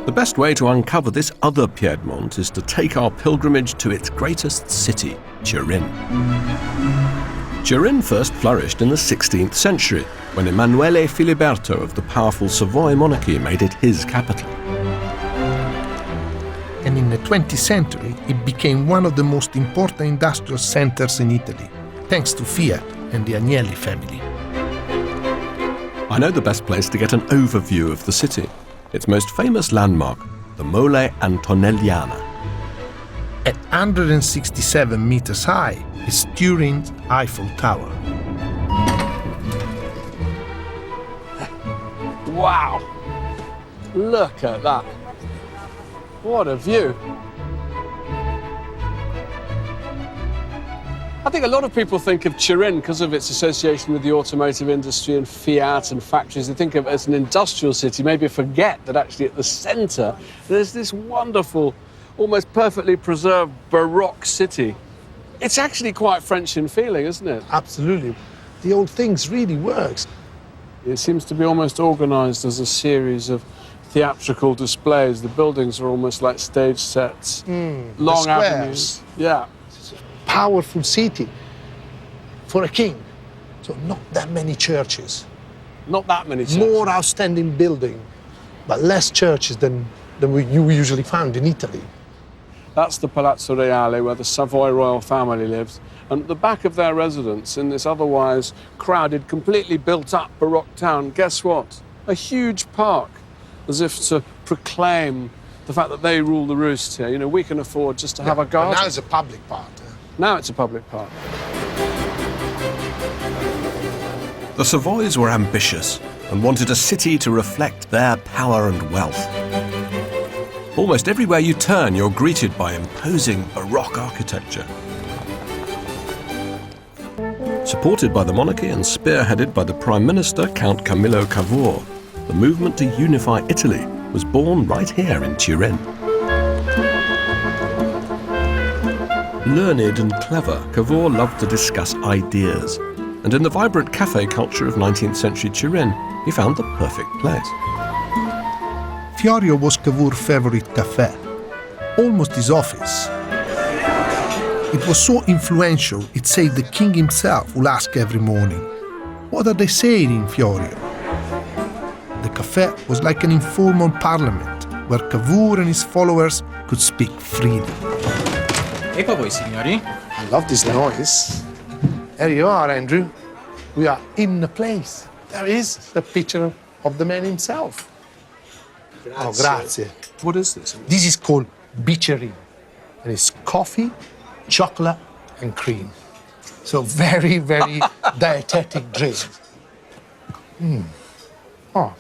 The best way to uncover this other Piedmont is to take our pilgrimage to its greatest city, Turin. Turin first flourished in the 16th century, when Emanuele Filiberto of the powerful Savoy monarchy made it his capital. And in the 20th century, it became one of the most important industrial centers in Italy, thanks to Fiat and the Agnelli family. I know the best place to get an overview of the city. Its most famous landmark, the Mole Antonelliana. At 167 meters high is Turin's Eiffel Tower. Wow! Look at that. What a view. I think a lot of people think of Turin because of its association with the automotive industry and Fiat and factories. They think of it as an industrial city, maybe forget that actually at the centre there's this wonderful, almost perfectly preserved Baroque city. It's actually quite French in feeling, isn't it? Absolutely. The old things really works. It seems to be almost organised as a series of theatrical displays. The buildings are almost like stage sets, long avenues. Yeah. Powerful city for a king. So not that many churches. Not that many churches. More outstanding building, but less churches than you usually found in Italy. That's the Palazzo Reale, where the Savoy royal family lives. And at the back of their residence, in this otherwise crowded, completely built-up Baroque town, guess what? A huge park, as if to proclaim the fact that they rule the roost here. You know, we can afford just to have a garden. Now it's a public park. Now it's a public park. The Savoys were ambitious and wanted a city to reflect their power and wealth. Almost everywhere you turn, you're greeted by imposing Baroque architecture. Supported by the monarchy and spearheaded by the Prime Minister, Count Camillo Cavour, the movement to unify Italy was born right here in Turin. Learned and clever, Cavour loved to discuss ideas, and in the vibrant cafe culture of 19th century Turin, he found the perfect place. Fiorio was Cavour's favorite café, almost his office. It was so influential, it said the king himself would ask every morning, "What are they saying in Fiorio?" The café was like an informal parliament, where Cavour and his followers could speak freely. Ecco voi, signori. I love this noise. There you are, Andrew. We are in the place. There is the picture of the man himself. Oh, grazie. What is this? This is called bicerin, and it's coffee, chocolate, and cream. So very, very dietetic drink. Oh,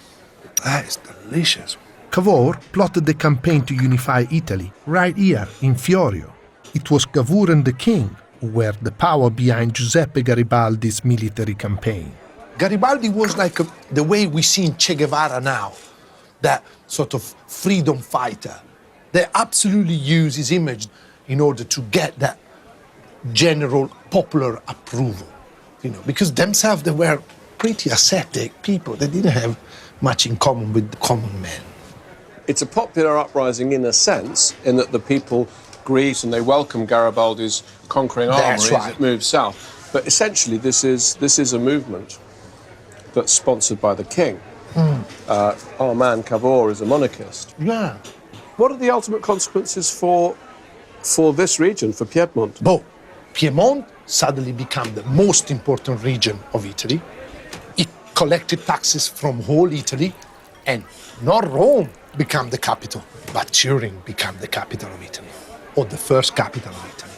that is delicious. Cavour plotted the campaign to unify Italy right here in Fiorio. It was Cavour and the king who were the power behind Giuseppe Garibaldi's military campaign. Garibaldi was like the way we see in Che Guevara now, that sort of freedom fighter. They absolutely use his image in order to get that general popular approval, you know, because themselves they were pretty ascetic people. They didn't have much in common with the common man. It's a popular uprising in a sense, in that the people greet and they welcome Garibaldi's conquering army as it moves south. But essentially, this is a movement that's sponsored by the king. Our man Cavour is a monarchist. Yeah. What are the ultimate consequences for this region, for Piedmont? Well, Piedmont suddenly became the most important region of Italy. It collected taxes from whole Italy, and not Rome became the capital, but Turin became the capital of Italy, or the first capital of Italy.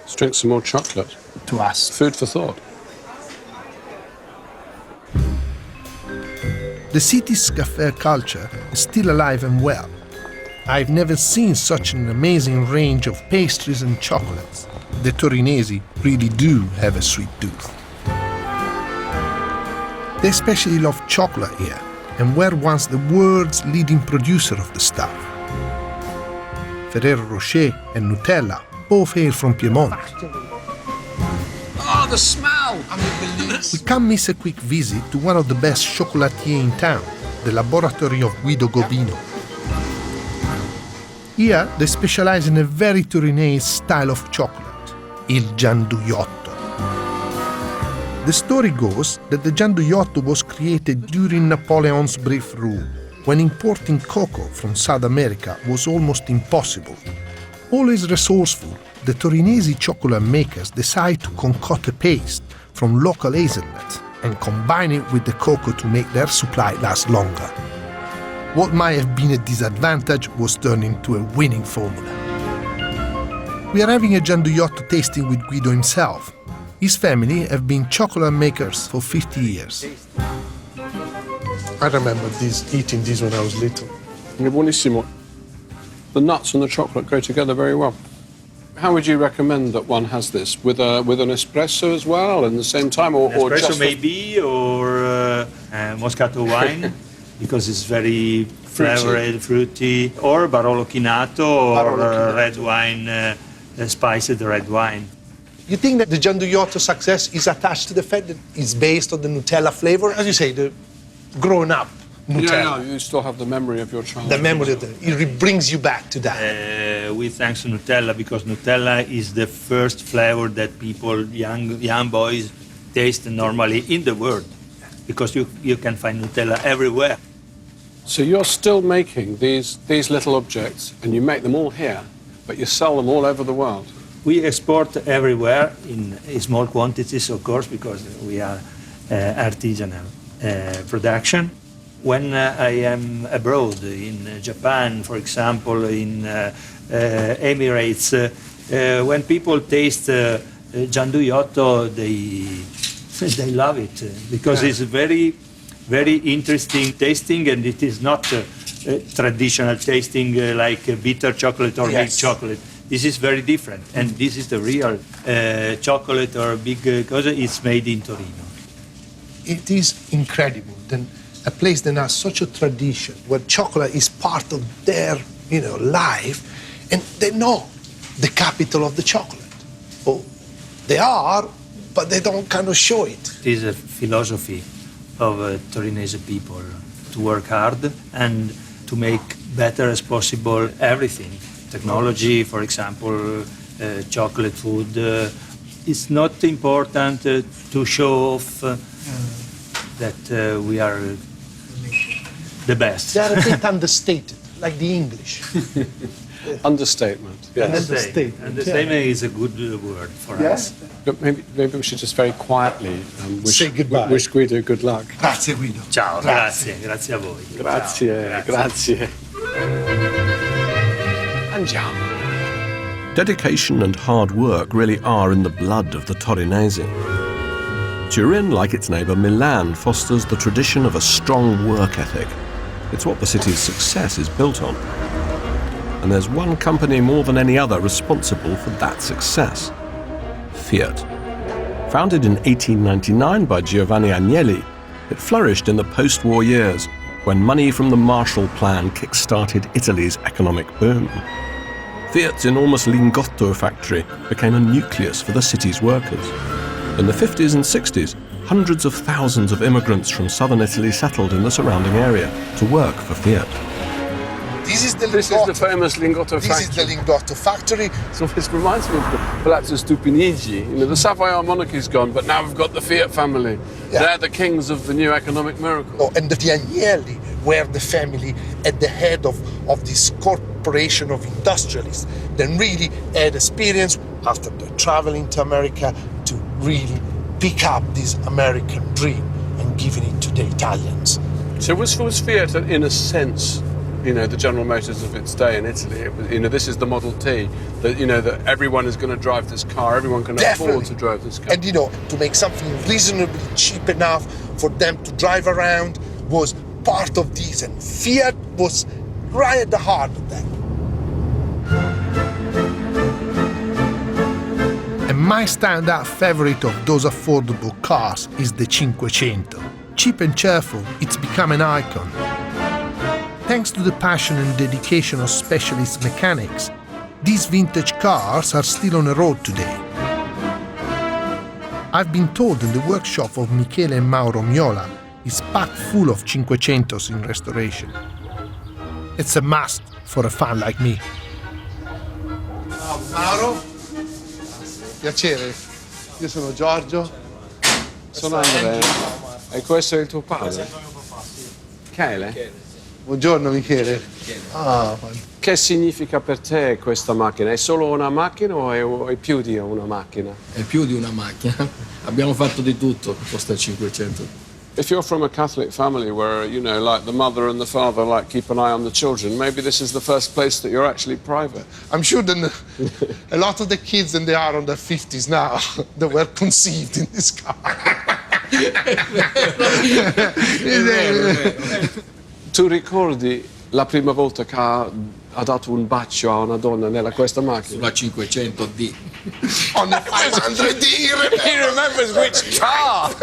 Let's drink some more chocolate. To us. Food for thought. The city's café culture is still alive and well. I've never seen such an amazing range of pastries and chocolates. The Torinesi really do have a sweet tooth. They especially love chocolate here, and were once the world's leading producer of the stuff. Ferrero Rocher and Nutella both hail from Piedmont. Oh, the smell! We can't miss a quick visit to one of the best chocolatiers in town, the laboratory of Guido Gobino. Here, they specialize in a very Turinese style of chocolate, il gianduiotto. The story goes that the gianduiotto was created during Napoleon's brief rule, when importing cocoa from South America was almost impossible. Always resourceful, the Torinese chocolate makers decide to concoct a paste from local hazelnuts and combine it with the cocoa to make their supply last longer. What might have been a disadvantage was turned into a winning formula. We are having a gianduiotto tasting with Guido himself. His family have been chocolate makers for 50 years. I remember eating this when I was little. È buonissimo. The nuts and the chocolate go together very well. How would you recommend that one has this? With an espresso as well, at the same time, or Espresso just maybe, or Moscato wine, because it's very flavored, fruity, or Barolo Chinato, or red wine, spiced red wine. You think that the gianduiotto success is attached to the fact that it's based on the Nutella flavor? As you say, the grown up Nutella. Yeah, you still have the memory of your childhood. The memory of it brings you back to that. We thanks to Nutella, because Nutella is the first flavor that people, young boys, taste normally in the world, because you can find Nutella everywhere. So you're still making these little objects, and you make them all here, but you sell them all over the world. We export everywhere in small quantities, of course, because we are artisanal production. When I am abroad, in Japan, for example, in Emirates, when people taste gianduiotto, they love it, because it's very, very interesting tasting, and it is not traditional tasting like bitter chocolate or milk chocolate. This is very different, and this is the real chocolate or big cosa. It's made in Torino. It is incredible that a place that has such a tradition, where chocolate is part of their, life, and they know the capital of the chocolate. Oh, they are, but they don't kind of show it. It is a philosophy of Torinese people to work hard and to make better as possible everything. Technology, for example, chocolate food. It's not important to show off that we are the best. They are a bit understated, like the English. Understatement. Yes. Understatement is a good word for us. But maybe we should just very quietly Say goodbye. wish Guido good luck. Grazie, Guido. Ciao, grazie a voi. Grazie. Andiamo. Dedication and hard work really are in the blood of the Torinese. Turin, like its neighbour Milan, fosters the tradition of a strong work ethic. It's what the city's success is built on. And there's one company more than any other responsible for that success: Fiat. Founded in 1899 by Giovanni Agnelli, it flourished in the post-war years, when money from the Marshall Plan kick-started Italy's economic boom. Fiat's enormous Lingotto factory became a nucleus for the city's workers. In the 50s and 60s, hundreds of thousands of immigrants from southern Italy settled in the surrounding area to work for Fiat. This is the famous Lingotto factory. This is the Lingotto factory. So this reminds me of the Palazzo Stupinigi. The Savoyard monarchy's gone, but now we've got the Fiat family. Yeah. They're the kings of the new economic miracle. Oh, and the Agnelli were the family at the head of this corporation of industrialists that really had experience after the traveling to America to really pick up this American dream and giving it to the Italians. So was Fiat, in a sense, the General Motors of its day in Italy? It was, this is the Model T, that, that everyone is going to drive this car, everyone can afford to drive this car. And, to make something reasonably cheap enough for them to drive around was part of this, and Fiat was right at the heart of that. And my standout favorite of those affordable cars is the 500. Cheap and cheerful, it's become an icon. Thanks to the passion and dedication of specialist mechanics, these vintage cars are still on the road today. I've been told in the workshop of Michele and Mauro Miola, is packed full of Cinquecentos in restoration. It's a must for a fan like me. Mauro, piacere. Io sono Giorgio. Sono Andrea. E questo è il tuo padre? Michele? Buongiorno Michele. Che significa per te questa macchina? È solo una macchina o è più di una macchina? È più di una macchina. Abbiamo fatto di tutto con questa 500. If you're from a Catholic family where, you know, like the mother and the father like keep an eye on the children, maybe this is the first place that you're actually private. I'm sure that a lot of the kids, and they are on their 50s now, that were conceived in this car. Tu ricordi la prima volta che ha dato un bacio a una donna nella questa macchina? Sulla 500D. On the 500D, He remembers which car!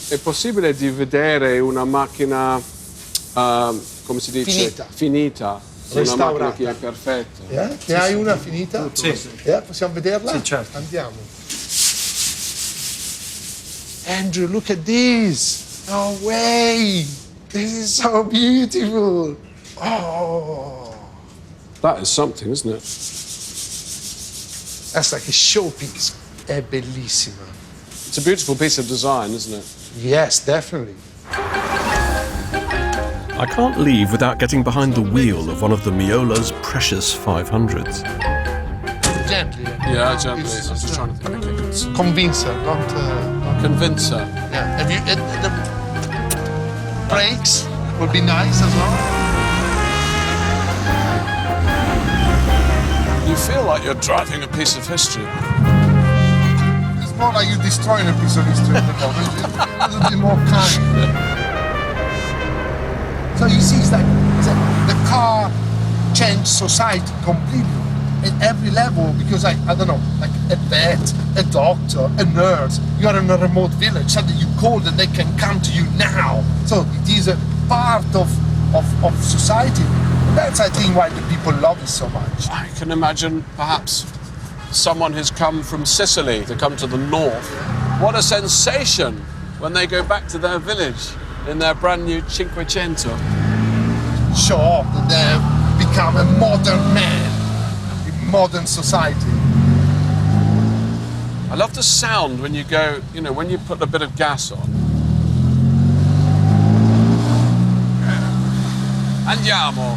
È possibile di vedere una macchina, come si dice? Finita. Una macchina che è perfetta. Ne hai una finita? Sì. Possiamo vederla? Sì, certo. Andiamo. Andrew, look at this. No way. This is so beautiful. Oh. That is something, isn't it? That's like a showpiece. È bellissima. It's a beautiful piece of design, isn't it? Yes, definitely. I can't leave without getting behind the wheel of one of the Miola's precious 500s. Gently. Yeah, gently. I was just trying to think. It's Convince her, not... convince her. Yeah. Have you... the brakes would be nice as well. You feel like you're driving a piece of history. It's more like you're destroying a piece of history at the moment. A little bit more kind. So you see, it's like the car changed society completely at every level because, I don't know, like a vet, a doctor, a nurse, you are in a remote village, suddenly you call them, they can come to you now. So it is a part of society. That's, I think, why the people love it so much. I can imagine perhaps someone who's come from Sicily to come to the north. What a sensation when they go back to their village in their brand new Cinquecento. Show off that they become a modern man in modern society. I love the sound when you go, you know, when you put a bit of gas on. Andiamo.